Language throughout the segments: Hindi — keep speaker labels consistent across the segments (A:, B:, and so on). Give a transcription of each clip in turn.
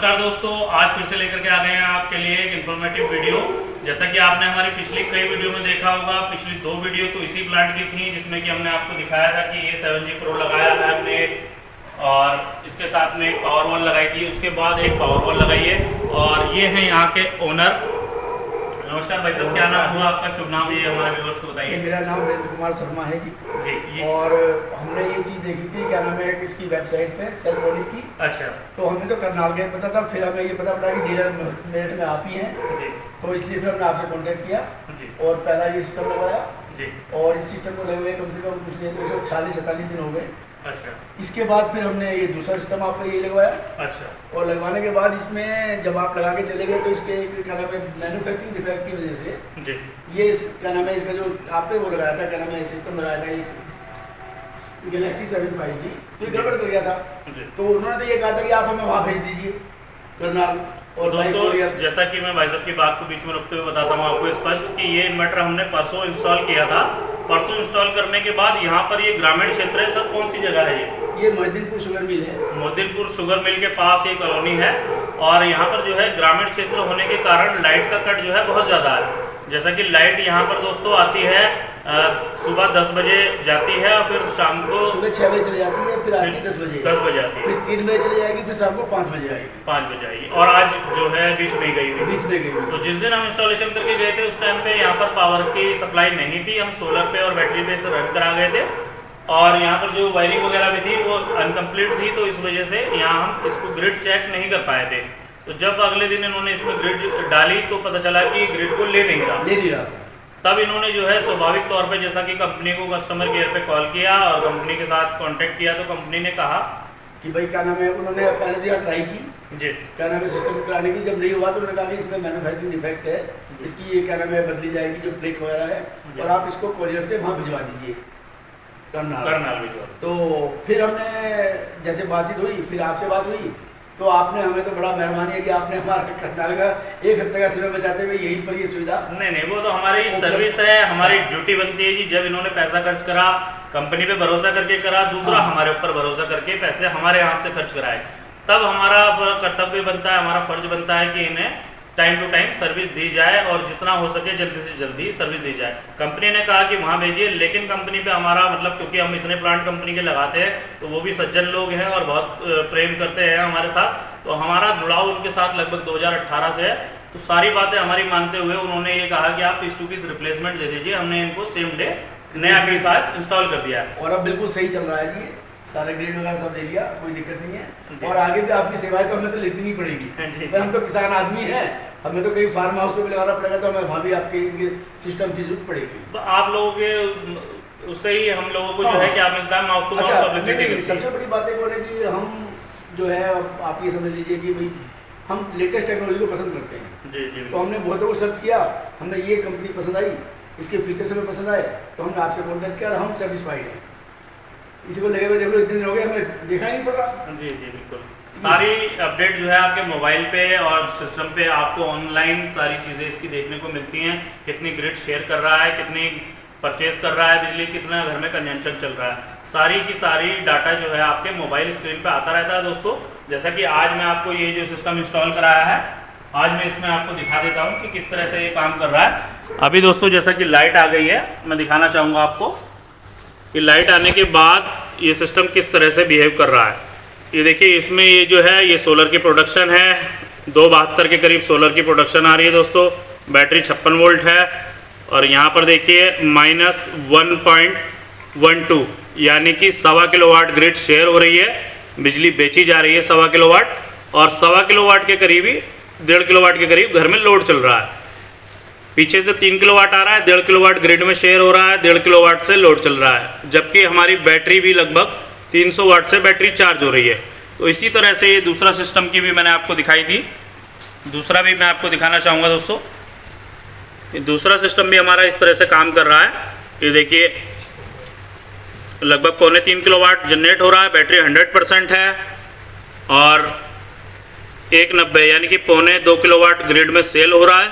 A: नमस्कार दोस्तों, आज फिर से लेकर के आ गए हैं आपके लिए एक इन्फॉर्मेटिव वीडियो। जैसा कि आपने हमारी पिछली कई वीडियो में देखा होगा, पिछली 2 वीडियो तो इसी प्लांट की थी जिसमें कि हमने आपको दिखाया था कि ये 7G Pro लगाया है हमने, और इसके साथ में एक पावर वॉल लगाई थी, उसके बाद एक पावर वॉल लगाई है। और ये हैं यहाँ के ओनर। नमस्कार भाई साहब, क्या नाम हुआ आपका, शुभ नाम ये हमारे व्यूअर्स को बताइए।
B: मेरा नाम वीरेंद्र कुमार शर्मा है जी। और हमने ये चीज़ देखी थी, क्या नाम है, इसकी वेबसाइट पे सेल होने की।
A: अच्छा।
B: तो हमें तो करनाल गए पता था, फिर हमें ये पता पड़ा कि डीलर मेरठ में आप ही हैं जी। तो इसलिए फिर हमने आपसे कांटेक्ट किया जी। और पहला ये सिस्टम लगवाया जी। और इस सिस्टम को लगे हुए कम से कम कुछ नहीं 240-47 दिन हो गए। अच्छा। इसके बाद फिर हमने ये दूसरा सिस्टम आपका ये लगवाया। अच्छा। और लगवाने के बाद इसमें जब आप लगा के चले गए तो इसके क्या नाम है, मैन्युफैक्चरिंग डिफेक्ट की वजह से जी। ये क्या नाम है, इसका जो आपने वो लगाया था, क्या नाम है, सिस्टम लगाया था ये गैलेक्सी 7 5G, तो ये गड़बड़ कर गया था जी। तो उन्होंने तो ये कहा था कि आप हमें वहाँ भेज दीजिए करनाल। और
A: दोस्तों, जैसा कि मैं भाई साहब की बात को बीच में रखते हुए बताता हूँ आपको स्पष्ट कि ये इन्वर्टर हमने परसों इंस्टॉल किया था। परसों इंस्टॉल करने के बाद यहाँ पर ये ग्रामीण क्षेत्र है सर, कौन सी जगह है
B: ये मोहद्दीनपुर शुगर मिल है।
A: मोहद्दीनपुर शुगर मिल के पास ये कॉलोनी है। और यहाँ पर जो है ग्रामीण क्षेत्र होने के कारण लाइट का कट जो है बहुत ज़्यादा है। जैसा कि लाइट यहाँ पर दोस्तों आती है सुबह 10 बजे जाती है और फिर शाम को
B: सुबह 6 बजे चली जाती है, फिर आती है 10 बजे
A: आती है,
B: फिर 3 बजे चली जाएगी, फिर शाम को 5 बजे आएगी।
A: 5 बजे आएगी। और आज जो है बीच में गई
B: हुई।
A: तो जिस दिन हम इंस्टॉलेशन करके गए थे उस टाइम पे यहाँ पर पावर की सप्लाई नहीं थी, हम सोलर पे और बैटरी पे से रन करा गए थे। और यहाँ पर जो वायरिंग वगैरह भी थी वो अनकम्प्लीट थी, तो इस वजह से यहाँ हम इसको ग्रिड चेक नहीं कर पाए थे। तो जब अगले दिन इन्होंने इसमें ग्रिड डाली तो पता चला कि ग्रिड को ले नहीं रहा। तब इन्होंने जो है स्वाभाविक तौर पे जैसा कि कंपनी को कस्टमर केयर पे कॉल किया और कंपनी के साथ कांटेक्ट किया, तो कंपनी ने कहा
B: कि भाई क्या नाम है, उन्होंने पहले दिया ट्राई की जी, क्या नाम है, सिस्टम कराने की। जब नहीं हुआ तो उन्होंने कहा कि इसमें मैन्युफैक्चरिंग डिफेक्ट है, इसकी ये क्या नाम है बदली जाएगी जो प्लेट वगैरह है, और आप इसको कोरियर से वहाँ भिजवा दीजिए करनाल भिजवा। तो फिर हमने जैसे बातचीत हुई, फिर आपसे बात हुई, तो आपने हमें तो बड़ा मेहरबानी है कि आपने हमारा करनाल का 1 हफ्ते का समय बचाते हुए यहीं पर ये सुविधा।
A: नहीं, वो तो हमारी सर्विस है, हमारी ड्यूटी बनती है जी। जब इन्होंने पैसा खर्च करा, कंपनी पे भरोसा करके करा, दूसरा हमारे ऊपर भरोसा करके पैसे हमारे हाथ से खर्च कराए, तब हमारा कर्तव्य बनता है, हमारा फर्ज बनता है कि इन्हें टाइम टू टाइम सर्विस दी जाए और जितना हो सके जल्दी से जल्दी सर्विस दी जाए। कंपनी ने कहा कि वहाँ भेजिए, लेकिन कंपनी पे हमारा मतलब, क्योंकि हम इतने प्लांट कंपनी के लगाते हैं तो वो भी सज्जन लोग हैं और बहुत प्रेम करते हैं हमारे साथ, तो हमारा जुड़ाव उनके साथ लगभग 2018 से है। तो सारी बातें हमारी मानते हुए उन्होंने ये कहा कि आप इस टू पीस रिप्लेसमेंट दे दीजिए। हमने इनको सेम डे नया पीस आज इंस्टॉल कर दिया है
B: और अब बिल्कुल सही चल रहा है जी। सारे ग्रेड वगैरह सब ले लिया, कोई दिक्कत नहीं है। और आगे भी आपकी सेवाएं तो हमें तो लिखनी ही पड़ेगी। तो हम तो किसान आदमी हैं, हमें तो कहीं फार्म हाउस पे भी लगाना पड़ेगा, तो हमें वहाँ भी आपके इनके सिस्टम की जरूरत पड़ेगी।
A: तो आप लोगों के उससे ही हम लोगों को जो है क्या मिलता है, माउथ टू माउथ पब्लिसिटी।
B: सबसे बड़ी बात है कि हम जो है आप ये समझ लीजिए कि भाई हम लेटेस्ट टेक्नोलॉजी को पसंद करते हैं जी। तो हमने बहुतों को सर्च किया, हमने ये कंपनी पसंद आई, इसके फीचर्स हमें पसंद आए, तो हमने आपसे कॉन्टैक्ट किया और हम सेटिस्फाइड हैं। इसी को लगे हुए देखो, इतने दिन हो गए हमें देखा ही नहीं पड़ रहा।
A: जी, बिल्कुल। सारी अपडेट जो है आपके मोबाइल पे और सिस्टम पे आपको ऑनलाइन सारी चीज़ें इसकी देखने को मिलती हैं। कितनी ग्रिड शेयर कर रहा है, कितनी परचेज कर रहा है बिजली, कितना घर में कंजम्पशन चल रहा है, सारी की सारी डाटा जो है आपके मोबाइल स्क्रीन पे आता रहता है दोस्तों। जैसा कि आज मैं आपको ये जो सिस्टम इंस्टॉल कराया है, आज मैं इसमें आपको दिखा देता हूँ कि किस तरह से ये काम कर रहा है। अभी दोस्तों जैसा कि लाइट आ गई है, मैं दिखाना चाहूँगा आपको कि लाइट आने के बाद ये सिस्टम किस तरह से बिहेव कर रहा है। ये देखिए, इसमें ये जो है ये सोलर की प्रोडक्शन है, 272 के करीब सोलर की प्रोडक्शन आ रही है दोस्तों। बैटरी 56 वोल्ट है और यहाँ पर देखिए -1.12 यानी कि 1.25 किलोवाट ग्रिड शेयर हो रही है, बिजली बेची जा रही है 1.25 किलोवाट, और 1.25 किलोवाट के करीब ही 1.5 किलोवाट के करीब घर में लोड चल रहा है। पीछे से 3 किलोवाट आ रहा है, 1.5 किलोवाट ग्रिड में शेयर हो रहा है, 1.5 किलोवाट से लोड चल रहा है, जबकि हमारी बैटरी भी लगभग 300 वाट से बैटरी चार्ज हो रही है। तो इसी तरह से ये दूसरा सिस्टम की भी मैंने आपको दिखाई थी, दूसरा भी मैं आपको दिखाना चाहूँगा दोस्तों। ये दूसरा सिस्टम भी हमारा इस तरह से काम कर रहा है। ये देखिए, लगभग 3.25 किलोवाट जनरेट हो रहा है, बैटरी 100% है, और 1.90 यानी कि 2.25 किलोवाट ग्रिड में सेल हो रहा है,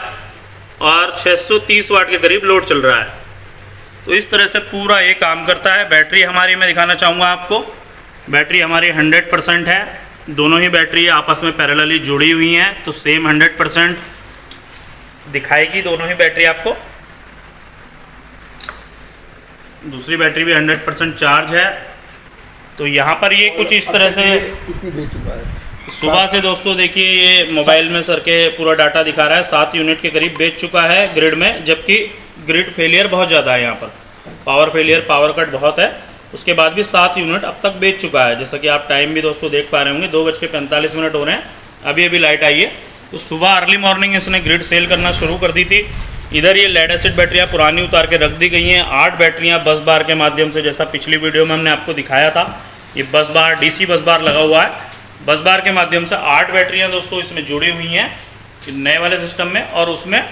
A: और 630 वाट के करीब लोड चल रहा है। तो इस तरह से पूरा ये काम करता है। बैटरी हमारी मैं दिखाना चाहूँगा आपको, बैटरी हमारी 100% है दोनों ही बैटरी आपस में पैरेलली जुड़ी हुई हैं, तो सेम 100% दिखाएगी दोनों ही बैटरी आपको। दूसरी बैटरी भी 100% चार्ज है। तो यहाँ पर ये कुछ इस तरह से
B: इतनी बेच चुका है।
A: सुबह से दोस्तों देखिए ये मोबाइल में सर के पूरा डाटा दिखा रहा है, 7 यूनिट के करीब बेच चुका है ग्रिड में, जबकि ग्रिड फेलियर बहुत ज़्यादा है यहाँ पर, पावर फेलियर, पावर कट बहुत है। उसके बाद भी 7 यूनिट अब तक बेच चुका है। जैसा कि आप टाइम भी दोस्तों देख पा रहे होंगे, 2:45 हो रहे हैं, अभी अभी लाइट आई है। तो सुबह अर्ली मॉर्निंग इसने ग्रिड सेल करना शुरू कर दी थी। इधर ये लेड एसिड बैटरियाँ पुरानी उतार के रख दी गई हैं। 8 बैटरियाँ बस बार के माध्यम से, जैसा पिछली वीडियो में हमने आपको दिखाया था, ये बस बार DC बस बार लगा हुआ है। बस बार के माध्यम से 8 बैटरियाँ दोस्तों इसमें जुड़ी हुई हैं नए वाले सिस्टम में, और उसमें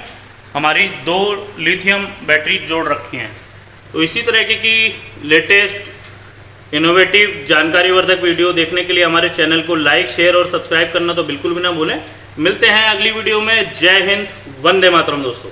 A: हमारी 2 लिथियम बैटरी जोड़ रखी हैं। तो इसी तरह की लेटेस्ट इनोवेटिव जानकारीवर्धक वीडियो देखने के लिए हमारे चैनल को लाइक, शेयर और सब्सक्राइब करना तो बिल्कुल भी ना भूलें। मिलते हैं अगली वीडियो में। जय हिंद, वंदे मातरम दोस्तों।